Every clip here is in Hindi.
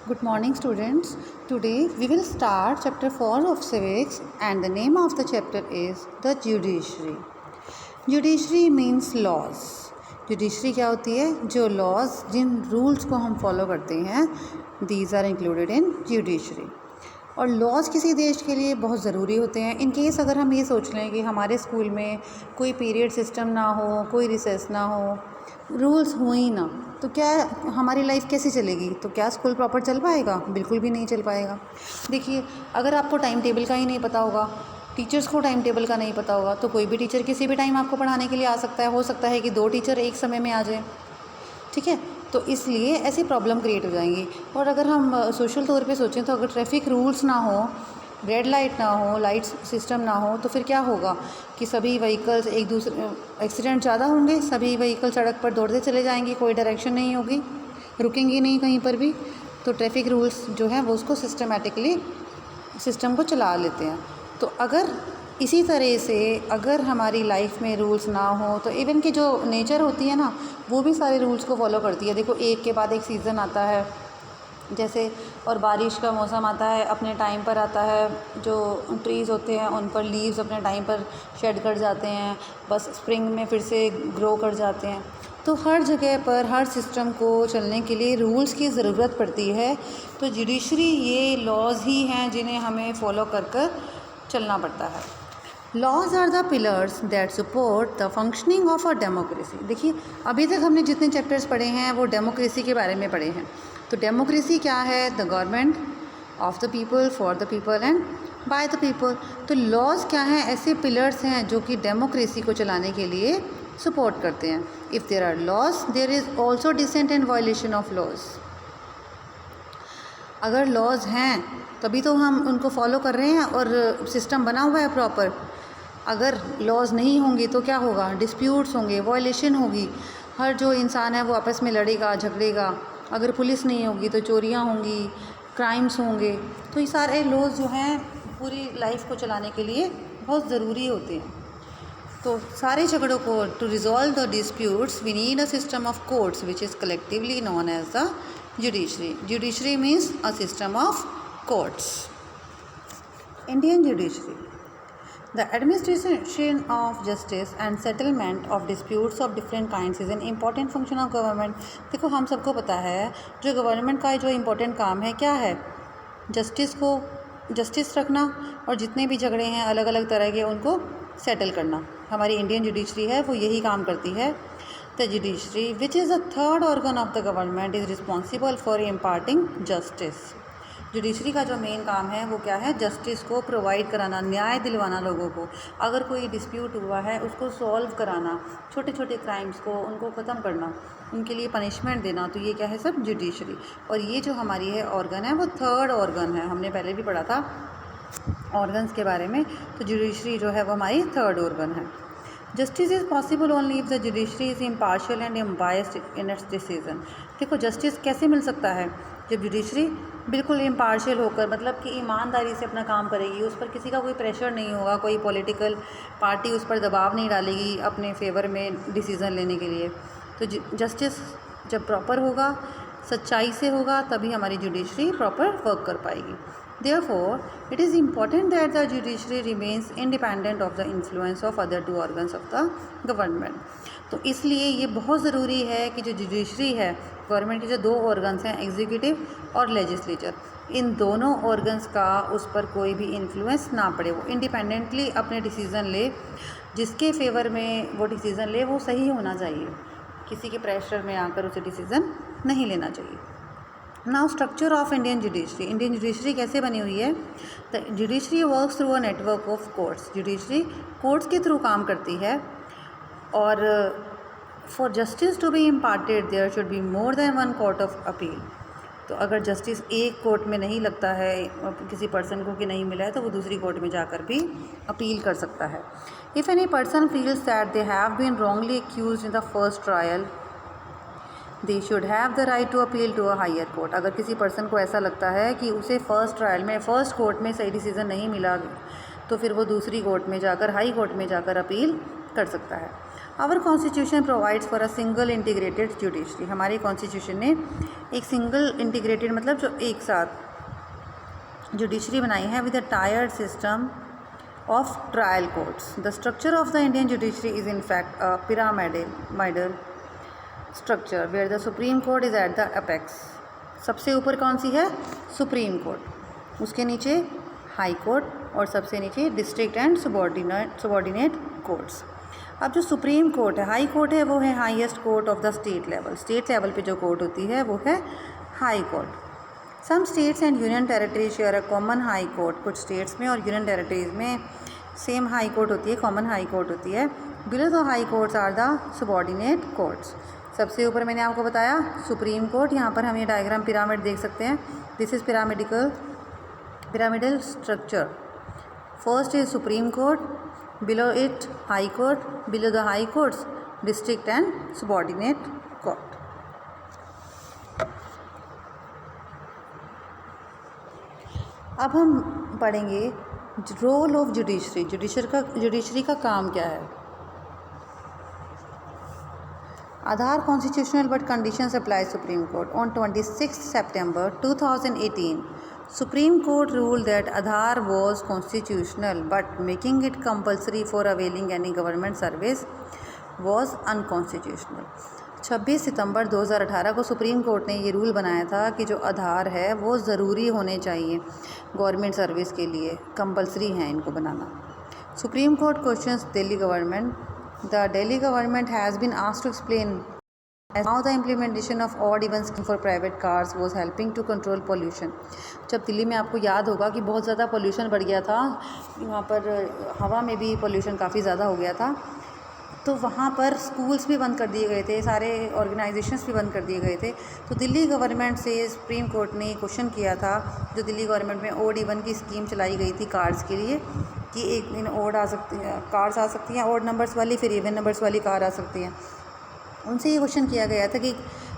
Good morning, students. Today we will start chapter 4 of civics, and the name of the chapter is the judiciary. Judiciary means laws. Judiciary क्या होती है? जो laws, जिन rules को हम follow करते हैं, these are included in judiciary. और लॉज किसी देश के लिए बहुत ज़रूरी होते हैं. इन केस अगर हम ये सोच लें कि हमारे स्कूल में कोई पीरियड सिस्टम ना हो, कोई रिसेस ना हो, रूल्स हो ही ना, तो क्या हमारी लाइफ कैसे चलेगी? तो क्या स्कूल प्रॉपर चल पाएगा? बिल्कुल भी नहीं चल पाएगा. देखिए, अगर आपको टाइम टेबल का ही नहीं पता होगा, टीचर्स को टाइम टेबल का नहीं पता होगा, तो कोई भी टीचर किसी भी टाइम आपको पढ़ाने के लिए आ सकता है. हो सकता है कि 2 टीचर एक समय में आ जाएं. ठीक है, तो इसलिए ऐसी प्रॉब्लम क्रिएट हो जाएंगी. और अगर हम सोशल तौर पे सोचें तो अगर ट्रैफिक रूल्स ना हो, रेड लाइट ना हो, लाइट सिस्टम ना हो, तो फिर क्या होगा कि सभी व्हीकल्स एक दूसरे एक्सीडेंट ज़्यादा होंगे. सभी व्हीकल सड़क पर दौड़ते चले जाएंगे, कोई डायरेक्शन नहीं होगी, रुकेंगी नहीं कहीं पर भी. तो ट्रैफिक रूल्स जो है वो उसको सिस्टमेटिकली सिस्टम को चला लेते हैं. तो अगर इसी तरह से अगर हमारी लाइफ में रूल्स ना हो तो इवन की जो नेचर होती है ना, वो भी सारे रूल्स को फॉलो करती है. देखो, एक के बाद एक सीज़न आता है जैसे, और बारिश का मौसम आता है, अपने टाइम पर आता है. जो ट्रीज़ होते हैं उन पर लीव्स अपने टाइम पर शेड कर जाते हैं, बस स्प्रिंग में फिर से ग्रो कर जाते हैं. तो हर जगह पर हर सिस्टम को चलने के लिए रूल्स की ज़रूरत पड़ती है. तो जुडिशरी ये लॉज ही हैं जिन्हें हमें फॉलो कर चलना पड़ता है. Laws are the pillars that support the functioning of a democracy. देखिए, अभी तक हमने जितने चैप्टर्स पढ़े हैं वो डेमोक्रेसी के बारे में पढ़े हैं. तो डेमोक्रेसी क्या है? The government of the people, for the people and by the people. तो लॉज क्या हैं? ऐसे पिलर्स हैं जो कि डेमोक्रेसी को चलाने के लिए सपोर्ट करते हैं. If there are laws there is also dissent and violation of laws. अगर लॉज हैं तभी तो हम उनको फॉलो कर रहे हैं और सिस्टम बना हुआ है प्रॉपर. अगर लॉज नहीं होंगे तो क्या होगा? डिस्प्यूट्स होंगे, वायलेशन होगी, हर जो इंसान है वो आपस में लड़ेगा, झगड़ेगा. अगर पुलिस नहीं होगी तो चोरियां होंगी, क्राइम्स होंगे. तो ये सारे लॉज जो हैं पूरी लाइफ को चलाने के लिए बहुत ज़रूरी होते हैं. तो सारे झगड़ों को to resolve the disputes we need a system of courts which is collectively known as the judiciary. Judiciary means a system of courts. Indian judiciary. The administration of justice and settlement of disputes of different kinds is an important function of government. देखो, हम सबको पता है जो गवर्नमेंट का जो इम्पोर्टेंट काम है क्या है? जस्टिस रखना और जितने भी झगड़े हैं अलग अलग तरह के उनको सेटल करना. हमारी इंडियन जुडिशरी है वो यही काम करती है. The judiciary which is the third organ of the government is responsible for imparting justice. Judiciary का जो मेन काम है वो क्या है? जस्टिस को प्रोवाइड कराना, न्याय दिलवाना लोगों को. अगर कोई डिस्प्यूट हुआ है उसको सॉल्व कराना, छोटे छोटे क्राइम्स को उनको ख़त्म करना, उनके लिए पनिशमेंट देना. तो ये क्या है? सब जुडिशरी. और ये जो हमारी है ऑर्गन है वो थर्ड ऑर्गन है. हमने पहले भी पढ़ा था ऑर्गन्स के बारे में. तो जुडिशरी जो है वो हमारी थर्ड ऑर्गन है. Justice is possible only if the judiciary is impartial and unbiased in its decision. देखो, जस्टिस कैसे मिल सकता है? जब जुडिशरी बिल्कुल इम्पार्शियल होकर, मतलब कि ईमानदारी से अपना काम करेगी, उस पर किसी का कोई प्रेशर नहीं होगा, कोई पॉलिटिकल पार्टी उस पर दबाव नहीं डालेगी अपने फेवर में डिसीज़न लेने के लिए. तो जस्टिस जब प्रॉपर होगा, सच्चाई से होगा, तभी हमारी जुडिशरी प्रॉपर वर्क कर पाएगी. Therefore, it is important that the judiciary remains independent of the influence of other two organs of the government. तो इसलिए ये बहुत ज़रूरी है कि जो जुडिशरी है, गवर्नमेंट के जो 2 ऑर्गन्स हैं, एग्जीक्यूटिव और लेजिस्लेचर, इन दोनों ऑर्गन्स का उस पर कोई भी इन्फ्लुएंस ना पड़े. वो इंडिपेंडेंटली अपने डिसीज़न ले, जिसके फेवर में वो डिसीज़न ले वो सही होना चाहिए. किसी के प्रेशर में आकर उसे डिसीज़न नहीं लेना चाहिए. Now structure of Indian judiciary. Indian judiciary कैसे बनी हुई है? The judiciary works through a network of courts. Judiciary courts के थ्रू काम करती है. और for justice to be imparted there should be more than one court of appeal. तो अगर जस्टिस एक कोर्ट में नहीं लगता है किसी पर्सन को कि नहीं मिला है, तो वो दूसरी कोर्ट में जाकर भी अपील कर सकता है. If any person feels that they have been wrongly accuse in the first trial they should have the right to appeal to a higher court. अगर किसी पर्सन को ऐसा लगता है कि उसे फर्स्ट ट्रायल में फर्स्ट कोर्ट में सही डिसीज़न नहीं मिला, तो फिर वो दूसरी कोर्ट में जाकर, हाई कोर्ट में जाकर अपील कर सकता है. Our constitution provides for a single integrated judiciary. हमारी कॉन्स्टिट्यूशन ने एक सिंगल इंटीग्रेटेड मतलब जो एक साथ जुडिशरी बनाई है with a tiered system of trial courts. The structure of the Indian judiciary is in fact a pyramidal structure where the supreme court is at the apex. सबसे ऊपर कौन सी है? सुप्रीम कोर्ट, उसके नीचे हाई कोर्ट और सबसे नीचे डिस्ट्रिक्ट एंड सबॉर्डिनेट कोर्ट्स। अब जो सुप्रीम कोर्ट है, हाई कोर्ट है, वो है highest court of the state level. State level पे जो कोर्ट होती है वो है high court. Some states and union territories share a common high court. कुछ स्टेट्स में और यूनियन टेरिटरीज में सेम हाई कोर्ट होती है, कॉमन हाई कोर्ट होती है। Below the high courts are the subordinate courts. सबसे ऊपर मैंने आपको बताया सुप्रीम कोर्ट। यहाँ पर हम ये डायग्राम पिरामिड देख सकते हैं। This is pyramidal structure. First is supreme court, below it high court, below the high courts district and subordinate court। अब हम पढ़ेंगे रोल ऑफ जुडिशरी। जुडिशरी का काम क्या है। Aadhaar constitutional but conditions apply Supreme Court. On 26 September 2018 Supreme Court ruled that Aadhaar was constitutional but making it compulsory for availing any government service was unconstitutional। 26 सितंबर 2018 को सुप्रीम कोर्ट ने ये रूल बनाया था कि जो आधार है वो ज़रूरी होने चाहिए गवर्नमेंट सर्विस के लिए, कंपलसरी है इनको बनाना। Supreme Court questions Delhi government. The Delhi government has been asked to explain how the implementation of odd even scheme for private cars was helping to control pollution। जब दिल्ली में आपको याद होगा कि बहुत ज़्यादा पोल्यूशन बढ़ गया था, वहाँ पर हवा में भी पोल्यूशन काफ़ी ज़्यादा हो गया था, तो वहाँ पर स्कूल्स भी बंद कर दिए गए थे, सारे ऑर्गेनाइजेशंस भी बंद कर दिए गए थे। तो दिल्ली गवर्नमेंट से सुप्रीम कोर्ट ने क्वेश्चन किया था, जो दिल्ली गवर्नमेंट में ओड इवन की स्कीम चलाई गई थी कार्स के लिए, कि एक दिन ओड आ सकती है, कार्स आ सकती हैं ओड नंबर्स वाली, फिर इवन नंबर्स वाली कार आ सकती हैं। उनसे ये क्वेश्चन किया गया था कि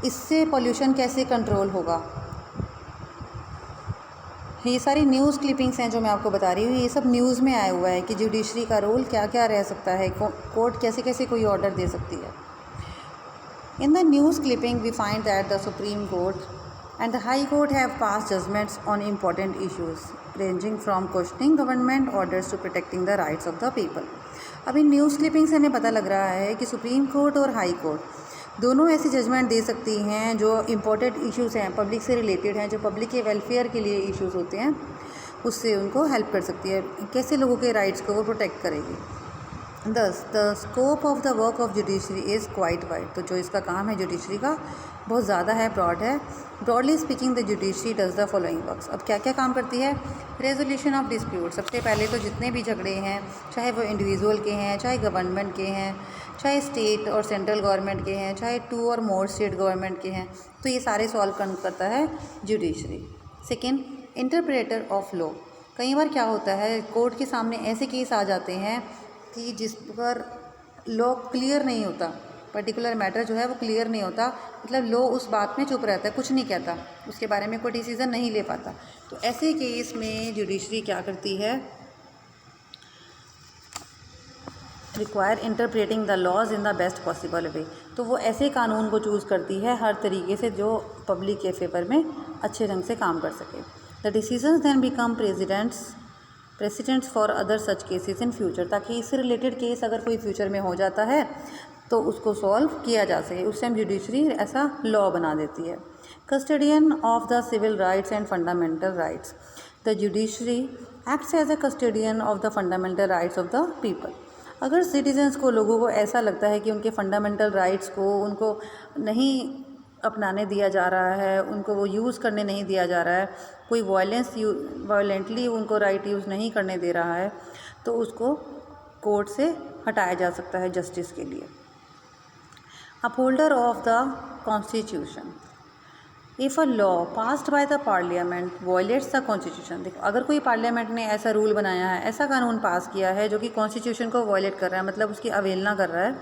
इससे पोल्यूशन कैसे कंट्रोल होगा। ये सारी न्यूज़ क्लिपिंग्स हैं जो मैं आपको बता रही हूँ, ये सब न्यूज़ में आया हुआ है कि जुडिशरी का रोल क्या क्या रह सकता है, कोर्ट कैसे कैसे कोई ऑर्डर दे सकती है। In the news clipping we find that the supreme court and the high court have pass judgments on important issues ranging from questioning government orders to protecting the rights of the people. अभी न्यूज़ क्लिपिंग से हमें पता लग रहा है कि सुप्रीम कोर्ट और हाई कोर्ट दोनों ऐसी जजमेंट दे सकती हैं जो इम्पोर्टेंट इश्यूज़ हैं, पब्लिक से रिलेटेड हैं, जो पब्लिक के वेलफेयर के लिए इश्यूज़ होते हैं, उससे उनको हेल्प कर सकती है। कैसे लोगों के राइट्स को वो प्रोटेक्ट करेगी। दस the scope of the work of judiciary is quite wide. तो जो इसका काम है जुडिशरी का बहुत ज़्यादा है, ब्रॉड है। Broadly speaking the judiciary does the following works. अब क्या क्या काम करती है। Resolution of dispute. सबसे पहले तो जितने भी झगड़े हैं, चाहे वो इंडिविजुअल के हैं, चाहे गवर्नमेंट के हैं, चाहे स्टेट और सेंट्रल गवर्नमेंट के हैं, चाहे 2 और मोर स्टेट गवर्नमेंट के हैं, तो ये सारे सॉल्व करता है judiciary. Second, interpreter of law. कई बार क्या होता है, कोर्ट के सामने ऐसे केस आ जाते हैं कि जिस पर लॉ क्लियर नहीं होता, पर्टिकुलर मैटर जो है वो क्लियर नहीं होता, मतलब लॉ उस बात में चुप रहता है, कुछ नहीं कहता, उसके बारे में कोई डिसीज़न नहीं ले पाता। तो ऐसे केस में जुडिशरी क्या करती है, require interpreting the laws in the best possible way. तो वो ऐसे कानून को चूज़ करती है हर तरीके से जो पब्लिक के फेवर में अच्छे ढंग से काम कर सके। The decisions then become precedents for other such cases in future. ताकि इससे रिलेटेड केस अगर कोई फ्यूचर में हो जाता है तो उसको सॉल्व किया जा सके, उस टाइम जुडिशरी ऐसा लॉ बना देती है। Custodian of the civil rights and fundamental rights. The judiciary acts as a custodian of the fundamental rights of the people. अगर सिटीजन्स को, लोगों को ऐसा लगता है कि उनके फंडामेंटल राइट्स को उनको नहीं अपनाने दिया जा रहा है, उनको वो यूज़ करने नहीं दिया जा रहा है, कोई वायलेंटली उनको राइट यूज़ नहीं करने दे रहा है, तो उसको कोर्ट से हटाया जा सकता है जस्टिस के लिए। Upholder of the constitution. If a law passed by the parliament violets the constitution. देखो, अगर कोई पार्लियामेंट ने ऐसा रूल बनाया है, ऐसा कानून पास किया है जो कि कॉन्स्टिट्यूशन को वायलेट कर रहा है, मतलब उसकी अवहेलना कर रहा है,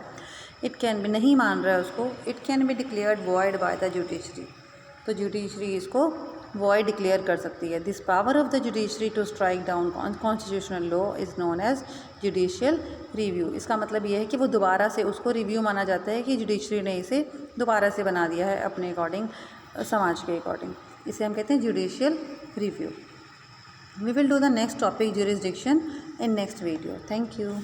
इट कैन बी, नहीं मान रहा है उसको, it can be declared void by the judiciary. तो जुडिशरी इसको वॉइड डिक्लेयर कर सकती है। This power of the judiciary to strike down constitutional law is known as judicial review. इसका मतलब ये है कि वो दोबारा से उसको रिव्यू माना जाता है कि जुडिशरी ने इसे दोबारा से बना दिया है अपने अकॉर्डिंग, समाज के अकॉर्डिंग। इसे हम कहते हैं judicial review. We will do the next topic jurisdiction in next video. Thank you.